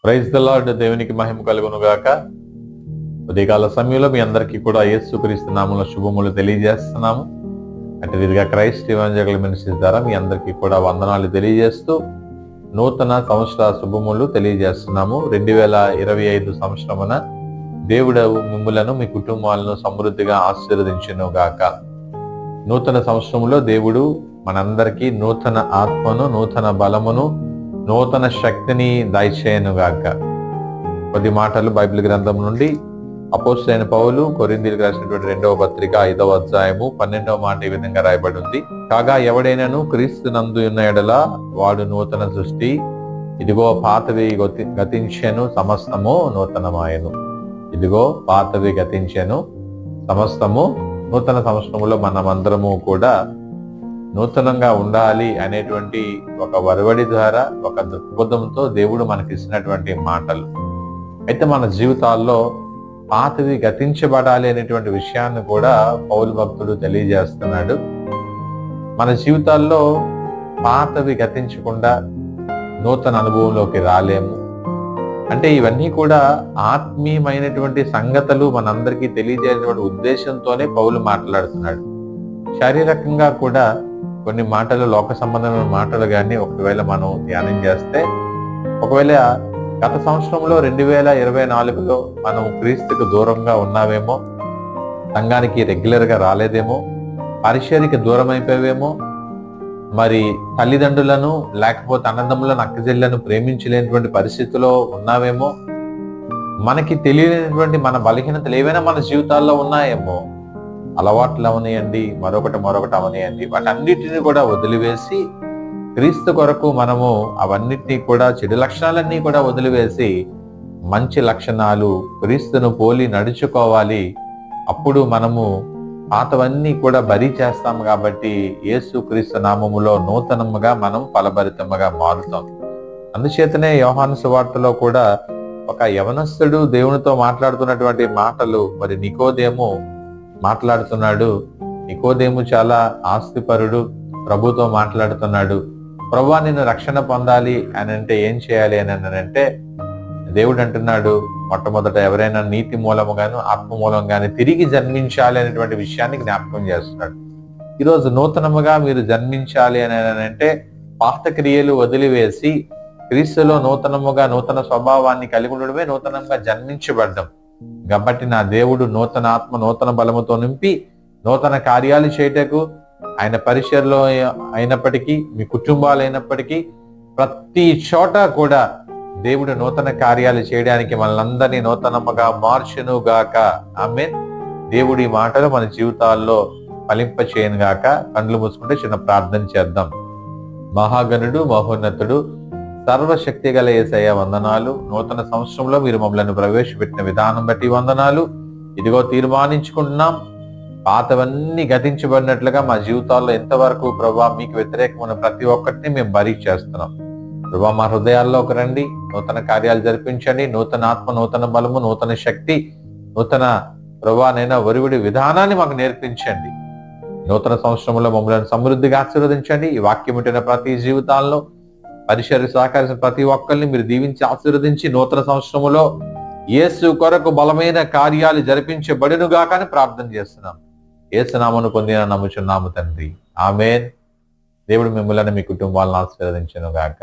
Praise the lord. దేవునికి మహిమ కలుగును గాక. ఉదయకాల సమయంలో మీ అందరికీ కూడా యేసుక్రీస్తు నామములో శుభములు తెలియజేస్తున్నాము. అంటే రీతిగా క్రైస్ట్ ఎవాంజలికల్ మినిస్ట్రీస్ ద్వారా మీ అందరికీ కూడా వందనాలు తెలియజేస్తూ నూతన సంవత్సర శుభములు తెలియజేస్తున్నాము. 2025 సంవత్సరమున దేవుడు మిమ్ములను మీ కుటుంబాలను సమృద్ధిగా ఆశీర్వదించును గాక. నూతన సంవత్సరంలో దేవుడు మనందరికీ నూతన ఆత్మను, నూతన బలమును, నూతన శక్తిని దయచేయను గాక. కొద్ది మాటలు బైబిల్ గ్రంథం నుండి అపోస్తలుడైన పౌలు కొరింథీయులకు రాసినటువంటి 2వ పత్రిక 5వ అధ్యాయము 12వ మాట ఈ విధంగా రాయబడి ఉంది. కాగా ఎవడైనాను క్రీస్తు నందు ఉన్న ఎడల వాడు నూతన సృష్టి, ఇదిగో పాతవి గతించెను, సమస్తము నూతనమాయెను. ఇదిగో పాతవి గతించెను, సమస్తము నూతన సంవత్సరంలో మనమందరము కూడా నూతనంగా ఉండాలి అనేటువంటి ఒక వరవడి ద్వారా, ఒక దృక్పథంతో దేవుడు మనకి ఇచ్చినటువంటి మాటలు. అయితే మన జీవితాల్లో పాతవి గతించబడాలి అనేటువంటి విషయాన్ని కూడా పౌలు భక్తుడు తెలియజేస్తున్నాడు. మన జీవితాల్లో పాతవి గతించకుండా నూతన అనుభవంలోకి రాలేము. అంటే ఇవన్నీ కూడా ఆత్మీయమైనటువంటి సంగతులు మనందరికీ తెలియజేసేటువంటి ఉద్దేశంతోనే పౌలు మాట్లాడుతున్నాడు. శారీరకంగా కూడా కొన్ని మాటలు, లోక సంబంధమైన మాటలు కానీ ఒకవేళ మనం ధ్యానం చేస్తే, ఒకవేళ గత సంవత్సరంలో 2024లో మనం క్రీస్తుకు దూరంగా ఉన్నావేమో, సంఘానికి రెగ్యులర్గా రాలేదేమో, పరిచర్యకి దూరం అయిపోయావేమో, మరి తల్లిదండ్రులను లేకపోతే అన్నదమ్ములను, అక్కచెల్లెలను ప్రేమించలేనటువంటి పరిస్థితిలో ఉన్నావేమో, మనకి తెలియలేనటువంటి మన బలహీనతలు ఏవైనా మన జీవితాల్లో ఉన్నాయేమో, అలవాట్లు అవనియండి, మరొకటి అవనియండి, వాటన్నిటిని కూడా వదిలివేసి క్రీస్తు కొరకు మనము అవన్నిటినీ కూడా, చెడు లక్షణాలన్నీ కూడా వదిలివేసి మంచి లక్షణాలు, క్రీస్తును పోలి నడుచుకోవాలి. అప్పుడు మనము పాతవన్నీ కూడా బరీ చేస్తాము. కాబట్టి యేసు క్రీస్తు నామములో నూతనముగా మనం ఫలభరితముగా మారుతాం. అందుచేతనే యోహాను సువార్తలో కూడా ఒక యవనస్తుడు దేవునితో మాట్లాడుతున్నటువంటి మాటలు, మరి నికోదేము మాట్లాడుతున్నాడు. నికోదేము చాలా ఆస్తిపరుడు, ప్రభుతో మాట్లాడుతున్నాడు. ప్రభువా, నేను రక్షణ పొందాలి అని అంటే ఏం చేయాలి అని అంటే, దేవుడు అంటున్నాడు, మొట్టమొదట ఎవరైనా నీతి మూలముగాను ఆత్మ మూలంగాను తిరిగి జన్మించాలి అనేటువంటి విషయాన్ని జ్ఞాపకం చేస్తున్నాడు. ఈరోజు నూతనముగా మీరు జన్మించాలి అని అంటే పాత క్రియలు వదిలివేసి క్రీస్తులో నూతనముగా, నూతన స్వభావాన్ని కలిగి ఉండడమే నూతనంగా జన్మించబడ్డం. కాబట్టి నా దేవుడు నూతన ఆత్మ, నూతన బలముతో నింపి నూతన కార్యాలు చేయటకు, ఆయన పరిచర్లో అయినప్పటికీ, మీ కుటుంబాలు అయినప్పటికీ, ప్రతి చోట కూడా దేవుడు నూతన కార్యాలు చేయడానికి మనల్ని నూతనముగా మార్చును గాక. ఆమేన్. దేవుడి మాటలు మన జీవితాల్లో ఫలింప చేయను గాక. కళ్ళు మూసుకుంటే చిన్న ప్రార్థన చేద్దాం. మహాగణుడు, మహోన్నతుడు, సర్వశక్తి గల యేసయ్య వందనాలు. నూతన సంవత్సరంలో మీరు మమ్మల్ని ప్రవేశపెట్టిన విధానం బట్టి వందనాలు. ఇదిగో తీర్మానించుకుంటున్నాం, పాతవన్నీ గతించబడినట్లుగా మా జీవితాల్లో ఎంతవరకు ప్రభా మీకు వ్యతిరేకమైన ప్రతి ఒక్కటిని మేము బరీ చేస్తున్నాం. ప్రభా, మా హృదయాల్లోకి రండి, నూతన కార్యాలు జరిపించండి. నూతన ఆత్మ, నూతన బలము, నూతన శక్తి, నూతన ప్రభా నైనా ఒరివిడి విధానాన్ని మాకు నేర్పించండి. నూతన సంవత్సరంలో మమ్మల్ని సమృద్ధిగా ఆశీర్వదించండి. ఈ వాక్యం ఉంటున్న ప్రతి జీవితాల్లో పరిచర్య సహకరించిన ప్రతి ఒక్కరిని మీరు దీవించి ఆశీర్వదించి నూతన సంవత్సరములో యేసు కొరకు బలమైన కార్యాలు జరిపించబడునుగా కానీ ప్రార్థన చేస్తున్నాం. యేసు నామమును పొందిన నమ్ముచున్నాము తండ్రి. ఆమేన్. దేవుడు మిమ్మల్ని, మీ కుటుంబాలను ఆశీర్వదించును గాక.